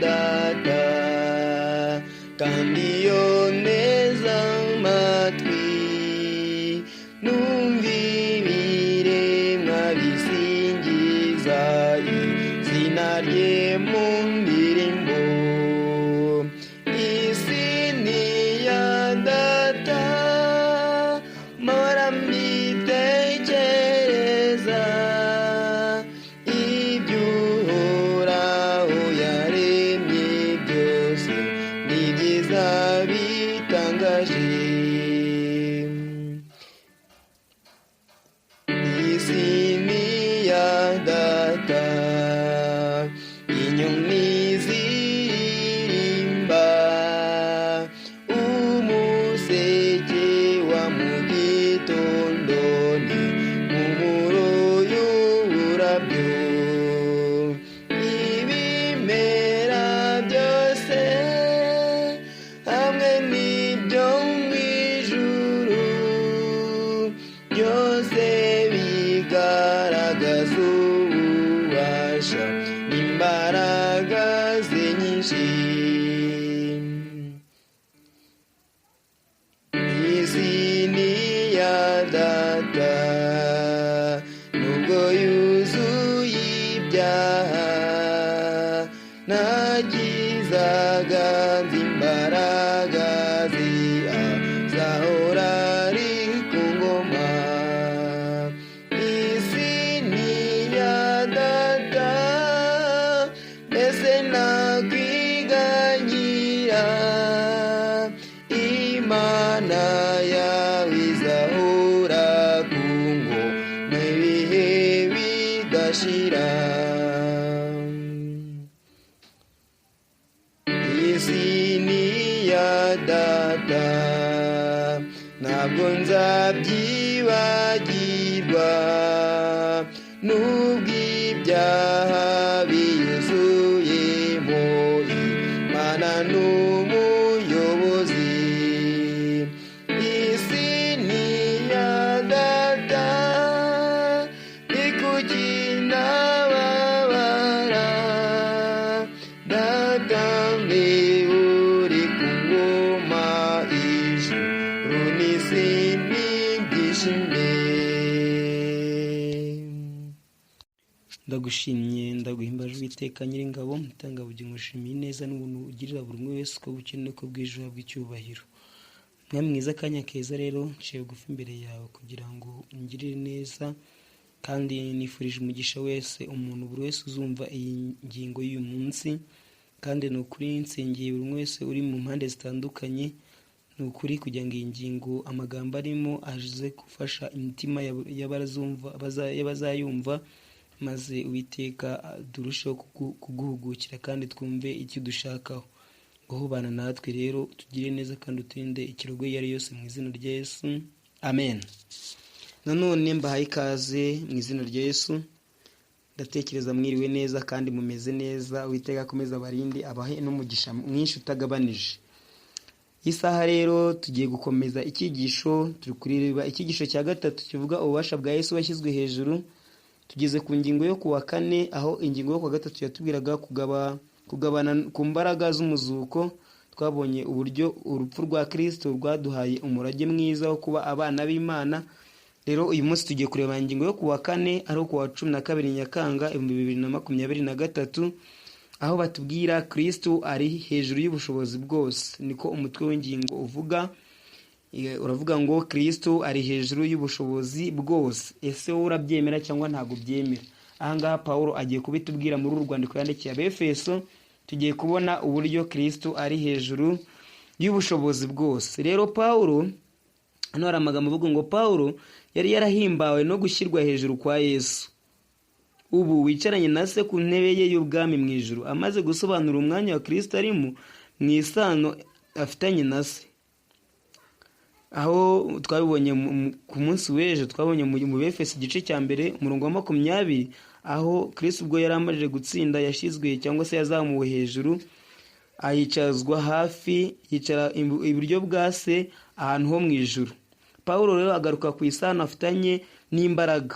data kandi iyo neza amatwi numva ibiremwa bisingiza izina rye mu ndirimbo. Isi ni iya data mpora mbitekereza, ibyo Uhoraho yaremye byose ni byiza bitangaje. Isi ni iya data, inyoni ziririmba, umuseke wa mu gitondo n'impumuro y'uburabyo, ibimera byose hamwe n'ibyo mu ijuru byose bigaragaza ububasha n'imbaraga ze nyinshi. Isi ni iya data nubwo yuzuye ibyaha, nagizaga nzi imbaraga ze azahora ari ku ngoma. Isi ni iya data mbese nakwiganyira, Imana yawe izahora ku ngoma ibihe bidashira. Isi ni iya data ntabwo nzabyibagirwa, nubwo ibyaha biyuzuyemo Imana n'umuyobozi. Isi ni iya data ni kuki nababara, data mbe uri ku ngoma, ijuru n'isi n'ibyishimo. Ndagushimye ndaguhimbaje Uwiteka Nyiringabo, mutangabugingo ushimiye neza n'ubuntu ugirira buri umwe wese uko bukeye n'uko bwije uhabwa icyubahiro. Mwami mwiza, akanya keza rero nciye bugufi imbere yawe kugira ngo ungirire neza, kandi nifurije umugisha wese umuntu buri wese uzumva iyi ngingo y'uyu munsi, kandi ni ukuri nsengeye buri wese uri mu mpande zitandukanye, ni ukuri kugira ngo iyi ngingo amagambo arimo aje gufasha imitima y'abazayumva, maze Uwiteka turusheho kuguhugukira kandi twumve icyo dushakaho. Guhubana natwe rero tugire neza kandi uturinde ikirogo iyo ari yose mu izina rya Yesu, amen. Nanone mbahaye ikaze mu izina rya Yesu, ndatekereza mwiriwe neza kandi mumeze neza. Uwiteka akomeza abarinde, abahe n'umugisha mwinshi utagabanije. Isaha rero tugiye gukomeza icyigisho, turi kureba icyigisho cya gatatu kivuga ububasha bwa Yesu washyizwe hejuru. Tugeze ku ngingo yo kuwa kane, aho ingingo yo kuwa gatatu yatubwiraga kugabana ku mbaraga z'umuzuko. Twabonye uburyo urupfu rwa Kristo rwaduhaye umurage mwiza wo kuba abana b'Imana. Rero uyu munsi tugiye kureba ingingo yo kuwa kane, ari kuwa 12 Nyakanga 2023, aho batubwira Kristo ari hejuru y'ubushobozi bwose. Niko umutwe w'ingingo uvuga. Uravuga ngo Kristo ari hejuru y'ubushobozi bwose. Ese wowe urabyemera cyangwa ntago byemera? Ahangaha Paulo agiye kubitubwira muri uru rwandiko yandikiye Abefeso. Tugiye kubona uburyo Kristo ari hejuru y'ubushobozi bwose. Rero Paulo, hano hari amagambo avuga ngo Paulo yari yarahimbawe no gushyirwa hejuru kwa Yesu, ubu wicaranye na se ku ntebe ye y'ubwami mu ijuru, amaze gusobanura umwanya wa Kristo arimo mu isano afitanye na se. Aho twabibonye ku munsi w'ejo, twabonye mu Befeso igice cya mbere umurongo wa 20, aho Kristo ubwo yari amaze gutsinda yashyizwe cyangwa se yazamuwe hejuru, ayicazwa hafi, yicara iburyo bwa se ahantu ho mu ijuru. Paulo rero agaruka ku isano afitanye n'imbaraga.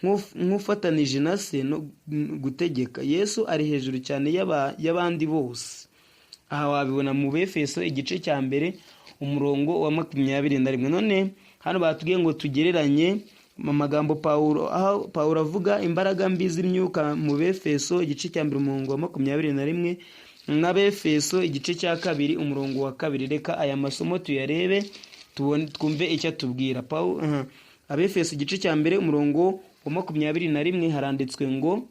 nk'ufatanije na se no gutegeka. Yesu ari hejuru cyane y'abandi bose. Aha wabibona mu Befeso igice cya mbere umurongo wa 21. None hano batubwiye ngo tugereranye amagambo Pawulo avuga imbaraga mbi z'imyuka mu Befeso igice cya mbere umurongo wa 21 na Befeso igice cya kabiri umurongo wa 2. Reka aya masomo tuyarebe twumve icyo atubwira. Abefeso igice cya mbere umurongo wa 21 haranditswe ngo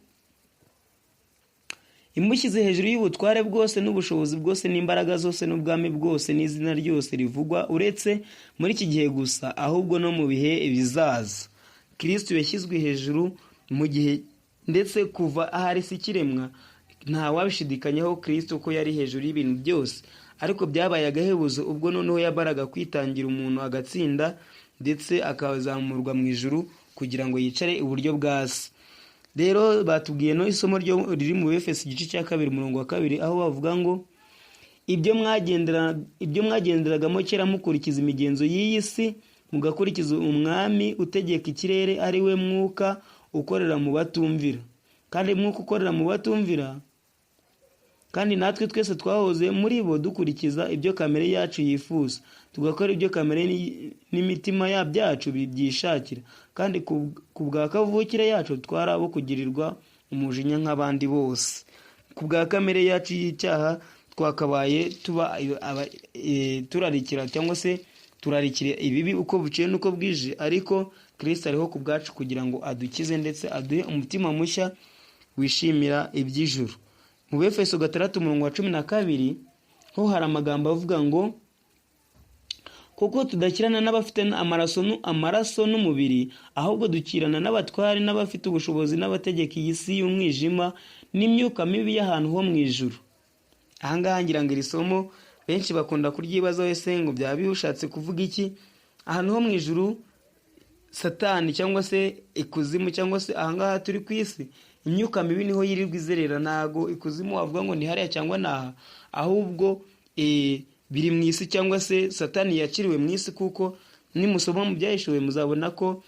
imushyize hejuru y'ubutware bwose n'ubushobozi bwose n'imbaraga zose n'ubwami bwose n'izina ryose rivugwa uretse muri iki gihe gusa ahubwo no mu bihe bizaza. Kristo yashyizwe hejuru mu gihe ndetse kuva ahari si kiremwa nta wabishidikanyaho Kristo ko yari hejuru y'ibintu byose, ariko byabaye agahebuzo ubwo noneho yabaraga kwitangira umuntu agatsinda ndetse akazamurwa mu ijuru kugira ngo yicare iburyo bwa se. Rero batubwiye no isomo riri mu Befeso igice cya kabiri umurongo wa 2 aho bavuga ngo ibyo mwagenderagamo kera mukurikiza imigenzo y'iyi si mugakurikiza umwami utegeka ikirere ari we mwuka ukorera mu batumvira. Kandi mwuka ukorera mu batumvira kandi natwe twese twahoze muri bo dukurikiza ibyo kamere yacu yifuza, tugakora ibyo kamere n'imitima byacu byishakira, kandi ku bwa kavukire yacu twarabo kugirirwa umujinya nk'abandi bose. Ku bwa kamere yacu y'icyaha twakabaye turarikira cyangwa se turarikira ibibi uko buciye n'uko bwije, ariko Kristo ariho ku bwacu kugira ngo adukize ndetse aduhe umutima mushya wishimira iby'ijuru. Mu Befeso 6 umurongo wa 12 ho hari amagambo avuga ngo kuko tudakirana n'abafite amaraso n'umubiri, ahubwo dukirana n'abatware n'abafite ubushobozi n'abategeka iyi si y'umwijima n'imyuka mibi y'ahantu ho mu ijuru. Ahangaha ngira ngo iri somo benshi bakunda kuryibazaho ese ngo byaba bishatse kuvuga iki? Ahantu ho mu ijuru Satani cyangwa se ikuzimu cyangwa se ahangaha turi ku isi, imyuka mibi niho yirirwa izerera. Nago ikuzimu wavuga ngo ni hariya cyangwa naha, ahubwo biri mu isi cyangwa se Satani yakiriwe mu isi, kuko nimusoma mu byahishuwe muzabona ko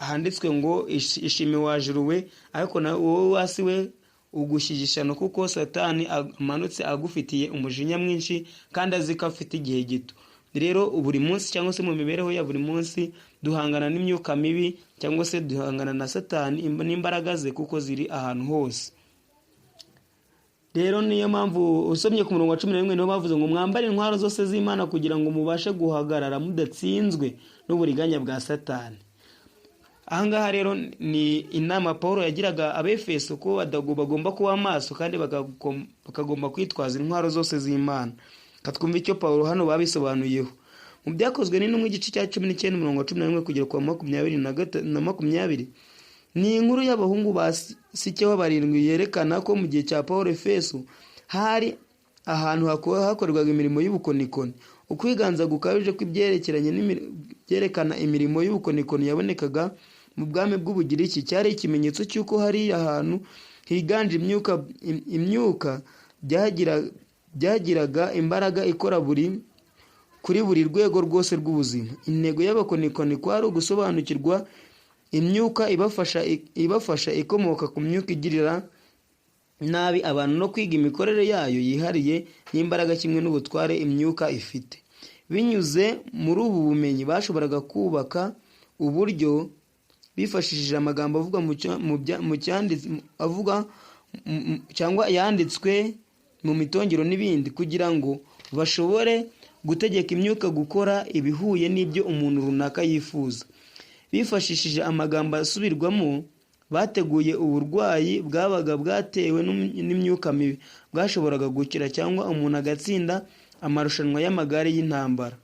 handitswe ngo ishime wajuruwe, ariko na wowe wasi we ugushyigishano kuko Satani amanutse agufitiye umujinya mwinshi kandi azi ko afite igihe gito. Rero buri munsi cyangwa se mu mibereho ya buri munsi duhangana n'imyuka mibi cyangwa se duhangana na Satani n'imbaraga ze kuko ziri ahantu hose. Rero niyo mpamvu usomye ku murongo wa 11 niho bavuze ngo mwambare intwaro zose z'Imana kugira ngo mubashe guhagarara mudatsinzwe n'uburiganya bwa Satani. Ahangaha rero ni inama Paulo yagiraga Abefeso ko bagomba kuba maso kandi bakagomba kwitwaza intwaro zose z'Imana. Katwumva icyo Paulo hano babisobanuyeho. Mu byakozwe n'intumwa igice cya 19 umurongo wa 11 kugera ku 20 ni inkuru y'abahungu ba Sike w'abarindwi yerekana ko mu gihe cya Paulo Efeso hari ahantu hakorerwaga imirimo y'ubukonikoni. Ukwiganza gukabije byerekana imirimo y'ubukonikoni yabonekaga mu bwami bw'Ubugiriki cyari ikimenyetso cy'uko hari ahantu higanje imyuka byagiraga imbaraga ikora kuri buri rwego rwose rw'ubuzima. Intego y'abakonikoni kwari ugusobanukirwa imyuka ibafasha ikomoka ku myuka igirira nabi abantu no kwiga imikorere yayo yihariye n'imbaraga kimwe n'ubutware imyuka ifite. Binyuze muri ubu bumenyi bashoboraga kubaka uburyo bifashishije amagambo avuga cyangwa yanditswe mu mitongero n'ibindi kugira ngo bashobore gutegeka imyuka gukora ibihuye n'ibyo umuntu runaka yifuza. Bifashishije amagambo asubirwamo bateguye uburwayi bwabaga bwatewe n'imyuka mibi bwashoboraga gukira cyangwa umuntu agatsinda amarushanwa y'amagare y'intambara.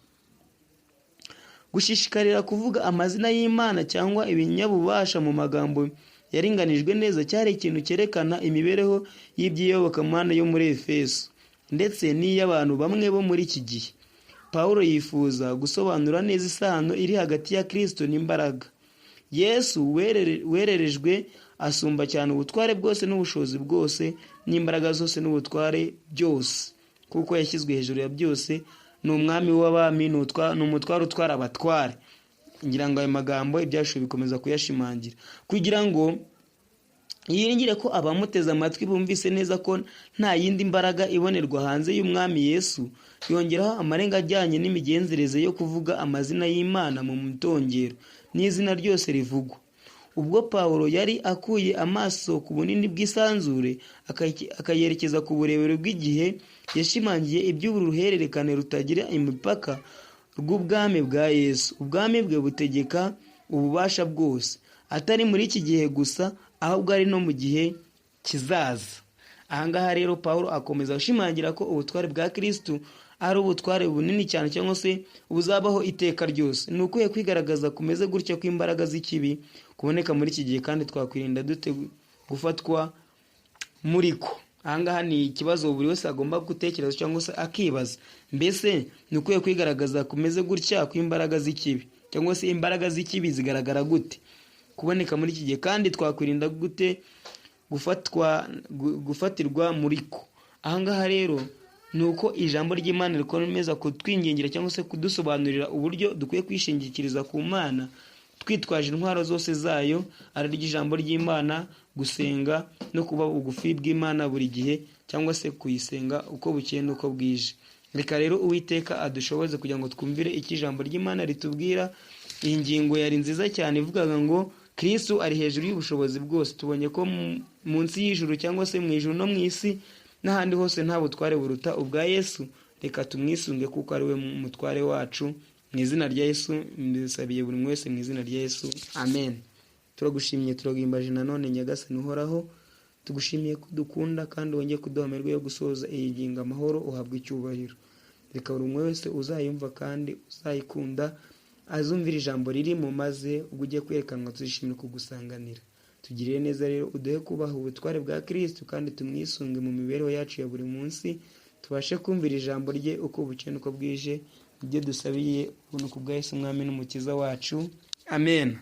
Gushishikarira kuvuga amazina y'Imana cyangwa ibinyabubasha mu magambo yaringanijwe neza cyari ikintu cyerekana imibereho y'ibyiyobokamana yo muri Efeso ndetse n'iy'abantu bamwe bo muri iki gihe. Paulo yifuza gusobanura neza isano iri hagati ya Kristo n'imbaraga. Yesu wererejwe asumba cyane ubutware bwose n'ubushobozi bwose n'imbaraga zose n'ubutware byose, kuko yashyizwe hejuru ya byose. Ni umwami w'abami, ni umutware utwara abatware. ngira ngo ayo magambo ibyashuwe bikomeza kuyashimangira, kugira ngo yiringire ko abamuteze amatwi bumvise neza ko nta yindi mbaraga ibonerwa hanze y'umwami Yesu. Yongeraho amarenga ajyanye n'imigenzereze yo kuvuga amazina y'Imana mu mutongero n'izina ryose rivugwa. Ubwo Pawulo yari akuye amaso ku bunini bw'isanzure akayerekeza ku burebure bw'igihe, yashimangiye iby'uruhererekane rutagira imipaka rw'ubwami bwa Yesu. Ubwami bwe butegeka ububasha bwose, atari muri iki gihe gusa, ahubwo ari no mu gihe kizaza. Ahangaha rero Pawulo akomeza gushimangira ko ubutware bwa Kristo ari ubutware bunini cyane cyangwa se buzabaho iteka ryose. Ni ukwiye kwigaragaza kumeze gutya kw'imbaraga z'ikibi kuboneka muri iki gihe, kandi twakwirinda dute gufatwa muri ko. Ahangaha ni ikibazo buri wese agomba gutekereza cyangwa se akibaza, mbese ni ukwiye kwigaragaza kumeze gutya kw'imbaraga z'ikibi, cyangwa se imbaraga z'ikibi zigaragara gute kuboneka muri iki gihe, kandi twakwirinda gute gufatirwa muri ko. Ahangaha rero ni uko ijambo ry'Imana rikomeza kutwingingira cyangwa se kudusobanurira uburyo dukwiye kwishingikiriza ku Mana twitwaje intwaro zose zayo, ari ry'ijambo ry'Imana, gusenga no kuba ubugufi bw'Imana buri gihe, cyangwa se kuyisenga uko bukeye n'uko bwije. Reka rero Uwiteka adushoboze kugira ngo twumvire icyo ijambo ry'Imana ritubwira. Iyi ngingo yari nziza cyane ivugaga ngo Kristo ari hejuru y'ubushobozi bwose. Tubonye ko munsi y'ijuru cyangwa se mu ijuru no mu isi n'ahandi hose nta butware buruta ubwa Yesu. Reka tumwisunge kuko ari we mutware wacu. Mu izina rya Yesu mbisabiye buri wese mu izina rya Yesu, amen. Turagushimiye, turagimbaje nanone Nyagasani uhoraho, tugushimiye kudukunda kandi wongeye kuduha amahirwe yo gusoza iyi ngingo amahoro, uhabwe icyubahiro. Reka buri wese uzayumva kandi uzayikunda azumvira ijambo ririmo, maze ubwo ugiye kwerekanwa tuzishimire kugusanganira. Tugirire neza rero, uduhe kubaha ubutware bwa Kristo kandi tumwisunge mu mibereho yacu ya buri munsi, tubashe kumvira ijambo rye uko bukeye n'uko bwije. Ibyo dusabiye ubuntu ku bwa Yesu umwami n'umukiza wacu, amen.